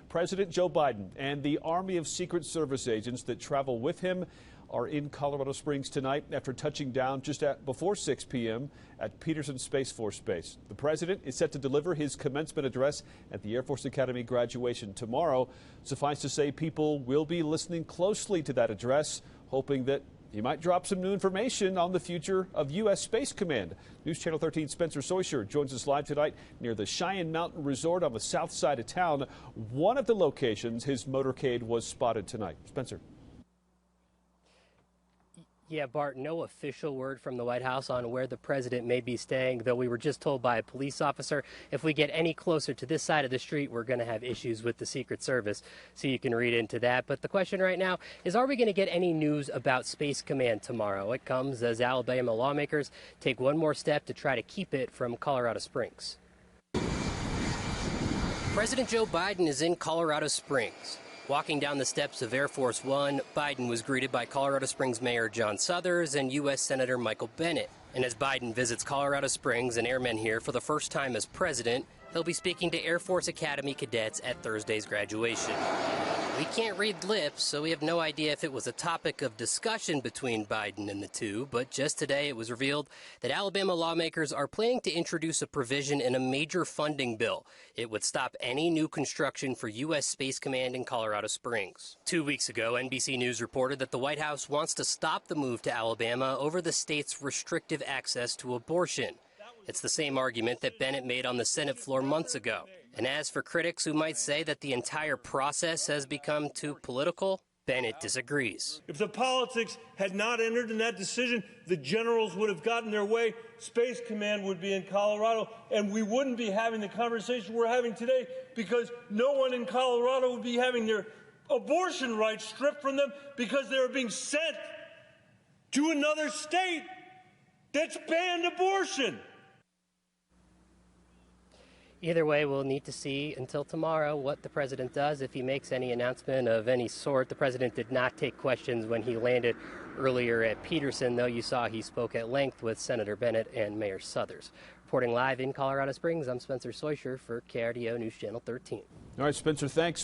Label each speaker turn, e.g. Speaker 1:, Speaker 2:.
Speaker 1: President Joe Biden and the Army of Secret Service agents that travel with him are in Colorado Springs tonight after touching down just before 6 p.m. at Peterson Space Force Base. The president is set to deliver his commencement address at the Air Force Academy graduation tomorrow. Suffice to say, people will be listening closely to that address, hoping that he might drop some new information on the future of U.S. Space Command. News Channel 13's Spencer Soysher joins us live tonight near the Cheyenne Mountain Resort on the south side of town, one of the locations his motorcade was spotted tonight. Spencer.
Speaker 2: Yeah, Bart, no official word from the White House on where the president may be staying, though we were just told by a police officer if we get any closer to this side of the street, we're going to have issues with the Secret Service. So you can read into that. But the question right now is, are we going to get any news about Space Command tomorrow? It comes as Alabama lawmakers take one more step to try to keep it from Colorado Springs. President Joe Biden is in Colorado Springs. Walking down the steps of Air Force One, Biden was greeted by Colorado Springs Mayor John Suthers and U.S. Senator Michael Bennet. And as Biden visits Colorado Springs and airmen here for the first time as president, he'll be speaking to Air Force Academy cadets at Thursday's graduation. We can't read lips, so we have no idea if it was a topic of discussion between Biden and the two, but just today it was revealed that Alabama lawmakers are planning to introduce a provision in a major funding bill. It would stop any new construction for U.S. Space Command in Colorado Springs. 2 weeks ago, NBC News reported that the White House wants to stop the move to Alabama over the state's restrictive access to abortion. It's the same argument that Bennett made on the Senate floor months ago. And as for critics who might say that the entire process has become too political, Bennett disagrees.
Speaker 3: If the politics had not entered in that decision, the generals would have gotten their way. Space Command would be in Colorado, and we wouldn't be having the conversation we're having today, because no one in Colorado would be having their abortion rights stripped from them because they're being sent to another state that's banned abortion.
Speaker 2: Either way, we'll need to see until tomorrow what the president does, if he makes any announcement of any sort. The president did not take questions when he landed earlier at Peterson, though you saw he spoke at length with Senator Bennet and Mayor Suthers. Reporting live in Colorado Springs, I'm Spencer Soysher for KRDO News Channel 13.
Speaker 1: All right, Spencer, thanks.